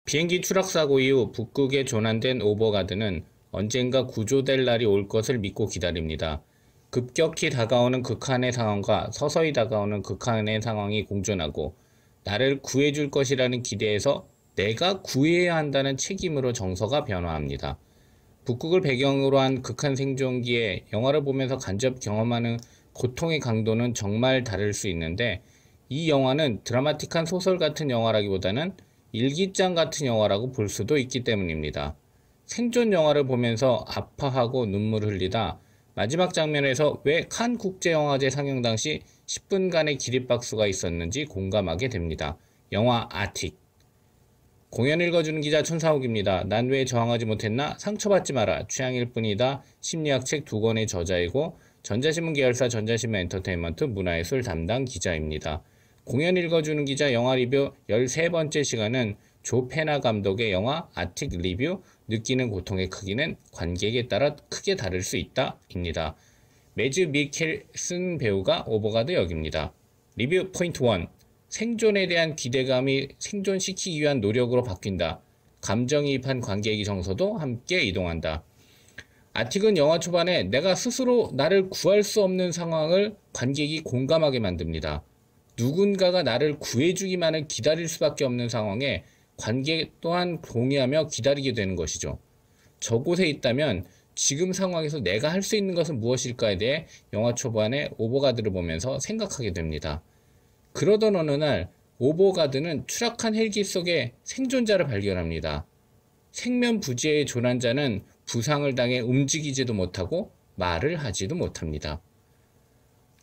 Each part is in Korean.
비행기 추락사고 이후 북극에 조난된 오버가드는 언젠가 구조될 날이 올 것을 믿고 기다립니다. 급격히 다가오는 극한의 상황과 서서히 다가오는 극한의 상황이 공존하고 나를 구해줄 것이라는 기대에서 내가 구해야 한다는 책임으로 정서가 변화합니다. 북극을 배경으로 한 극한 생존기에 영화를 보면서 간접 경험하는 고통의 강도는 정말 다를 수 있는데, 이 영화는 드라마틱한 소설 같은 영화라기보다는 일기장 같은 영화라고 볼 수도 있기 때문입니다. 생존 영화를 보면서 아파하고 눈물 흘리다 마지막 장면에서 왜 칸 국제영화제 상영 당시 10분간의 기립박수가 있었는지 공감하게 됩니다. 영화 아틱. 공연 읽어주는 기자 촌사옥입니다. 난 왜 저항하지 못했나? 상처받지 마라. 취향일 뿐이다. 심리학 책 2권의 저자이고 전자신문 계열사 전자신문 엔터테인먼트 문화예술 담당 기자입니다. 공연 읽어주는 기자 영화 리뷰 13번째 시간은 조 페나 감독의 영화 아틱 리뷰. 느끼는 고통의 크기는 관객에 따라 크게 다를 수 있다 입니다. 매즈 미켈슨 배우가 오버가드 역입니다. 리뷰 포인트 1. 생존에 대한 기대감이 생존시키기 위한 노력으로 바뀐다. 감정이입한 관객의 정서도 함께 이동한다. 아틱은 영화 초반에 내가 스스로 나를 구할 수 없는 상황을 관객이 공감하게 만듭니다. 누군가가 나를 구해주기만을 기다릴 수밖에 없는 상황에 관객 또한 동의하며 기다리게 되는 것이죠. 저곳에 있다면 지금 상황에서 내가 할 수 있는 것은 무엇일까에 대해 영화 초반에 오버가드를 보면서 생각하게 됩니다. 그러던 어느 날 오버가드는 추락한 헬기 속에 생존자를 발견합니다. 생면부지의 조난자는 부상을 당해 움직이지도 못하고 말을 하지도 못합니다.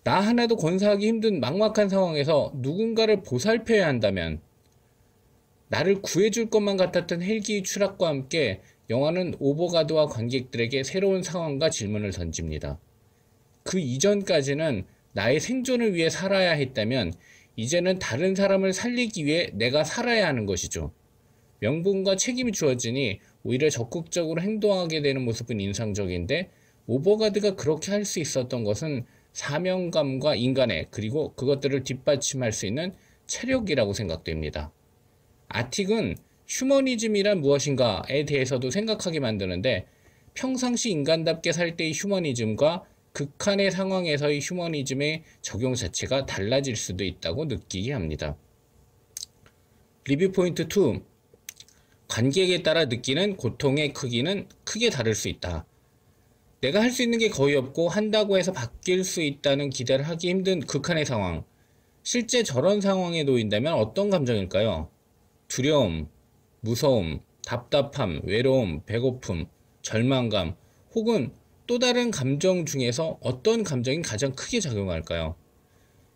나 하나도 건사하기 힘든 막막한 상황에서 누군가를 보살펴야 한다면, 나를 구해줄 것만 같았던 헬기의 추락과 함께 영화는 오버가드와 관객들에게 새로운 상황과 질문을 던집니다. 그 이전까지는 나의 생존을 위해 살아야 했다면 이제는 다른 사람을 살리기 위해 내가 살아야 하는 것이죠. 명분과 책임이 주어지니 오히려 적극적으로 행동하게 되는 모습은 인상적인데, 오버가드가 그렇게 할 수 있었던 것은 사명감과 인간애, 그리고 그것들을 뒷받침할 수 있는 체력이라고 생각됩니다. 아틱은 휴머니즘이란 무엇인가에 대해서도 생각하게 만드는데, 평상시 인간답게 살 때의 휴머니즘과 극한의 상황에서의 휴머니즘의 적용 자체가 달라질 수도 있다고 느끼게 합니다. 리뷰 포인트 2. 관객에 따라 느끼는 고통의 크기는 크게 다를 수 있다. 내가 할 수 있는 게 거의 없고 한다고 해서 바뀔 수 있다는 기대를 하기 힘든 극한의 상황. 실제 저런 상황에 놓인다면 어떤 감정일까요? 두려움, 무서움, 답답함, 외로움, 배고픔, 절망감, 혹은 또 다른 감정 중에서 어떤 감정이 가장 크게 작용할까요?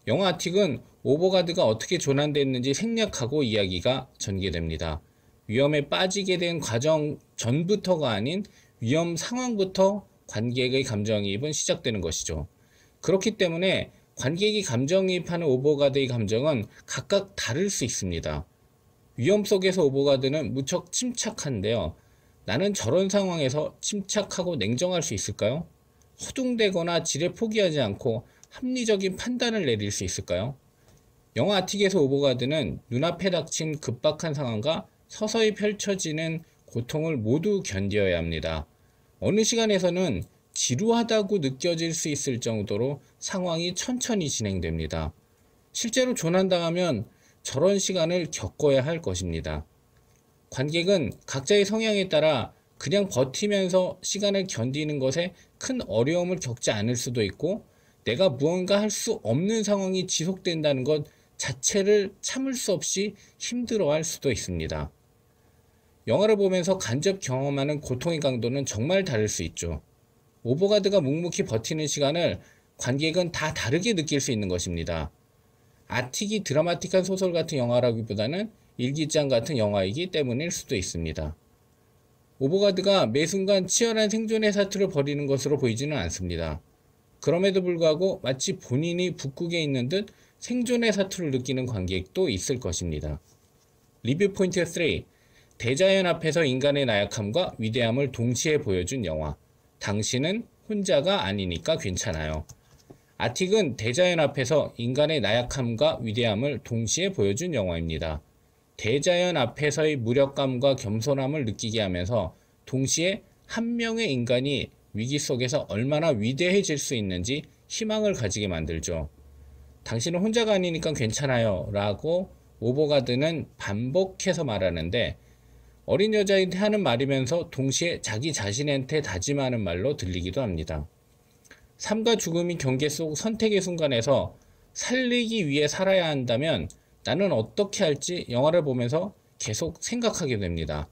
영화 아틱은 오버가드가 어떻게 조난됐는지 생략하고 이야기가 전개됩니다. 위험에 빠지게 된 과정 전부터가 아닌 위험 상황부터 관객의 감정이입은 시작되는 것이죠. 그렇기 때문에 관객이 감정이입하는 오버가드의 감정은 각각 다를 수 있습니다. 위험 속에서 오버가드는 무척 침착한데요. 나는 저런 상황에서 침착하고 냉정할 수 있을까요? 허둥대거나 지레 포기하지 않고 합리적인 판단을 내릴 수 있을까요? 영화 아틱에서 오버가드는 눈앞에 닥친 급박한 상황과 서서히 펼쳐지는 고통을 모두 견뎌야 합니다. 어느 시간에서는 지루하다고 느껴질 수 있을 정도로 상황이 천천히 진행됩니다. 실제로 조난당하면 저런 시간을 겪어야 할 것입니다. 관객은 각자의 성향에 따라 그냥 버티면서 시간을 견디는 것에 큰 어려움을 겪지 않을 수도 있고, 내가 무언가 할 수 없는 상황이 지속된다는 것 자체를 참을 수 없이 힘들어할 수도 있습니다. 영화를 보면서 간접 경험하는 고통의 강도는 정말 다를 수 있죠. 오버가드가 묵묵히 버티는 시간을 관객은 다 다르게 느낄 수 있는 것입니다. 아틱이 드라마틱한 소설 같은 영화라기보다는 일기장 같은 영화이기 때문일 수도 있습니다. 오버가드가 매 순간 치열한 생존의 사투를 벌이는 것으로 보이지는 않습니다. 그럼에도 불구하고 마치 본인이 북극에 있는 듯 생존의 사투를 느끼는 관객도 있을 것입니다. 리뷰 포인트 3. 대자연 앞에서 인간의 나약함과 위대함을 동시에 보여준 영화. 당신은 혼자가 아니니까 괜찮아요. 아틱은 대자연 앞에서 인간의 나약함과 위대함을 동시에 보여준 영화입니다. 대자연 앞에서의 무력감과 겸손함을 느끼게 하면서 동시에 한 명의 인간이 위기 속에서 얼마나 위대해질 수 있는지 희망을 가지게 만들죠. 당신은 혼자가 아니니까 괜찮아요 라고 오버가드는 반복해서 말하는데, 어린 여자한테 하는 말이면서 동시에 자기 자신한테 다짐하는 말로 들리기도 합니다. 삶과 죽음이 경계 속 선택의 순간에서 살리기 위해 살아야 한다면 나는 어떻게 할지 영화를 보면서 계속 생각하게 됩니다.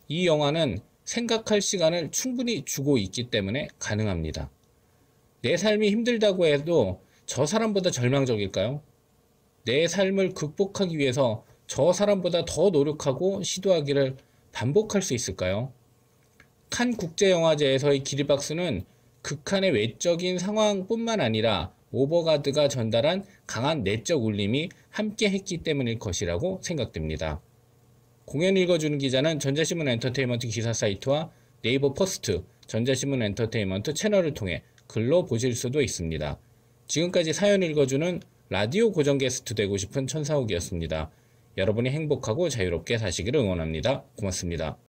이 영화는 생각할 시간을 충분히 주고 있기 때문에 가능합니다. 내 삶이 힘들다고 해도 저 사람보다 절망적일까요? 내 삶을 극복하기 위해서 저 사람보다 더 노력하고 시도하기를 반복할 수 있을까요? 칸 국제영화제에서의 기리박수는 극한의 외적인 상황뿐만 아니라 오버가드가 전달한 강한 내적 울림이 함께 했기 때문일 것이라고 생각됩니다. 공연 읽어주는 기자는 전자신문 엔터테인먼트 기사 사이트와 네이버 포스트, 전자신문 엔터테인먼트 채널을 통해 글로 보실 수도 있습니다. 지금까지 사연 읽어주는 라디오 고정 게스트 되고 싶은 천사욱이었습니다. 여러분이 행복하고 자유롭게 사시기를 응원합니다. 고맙습니다.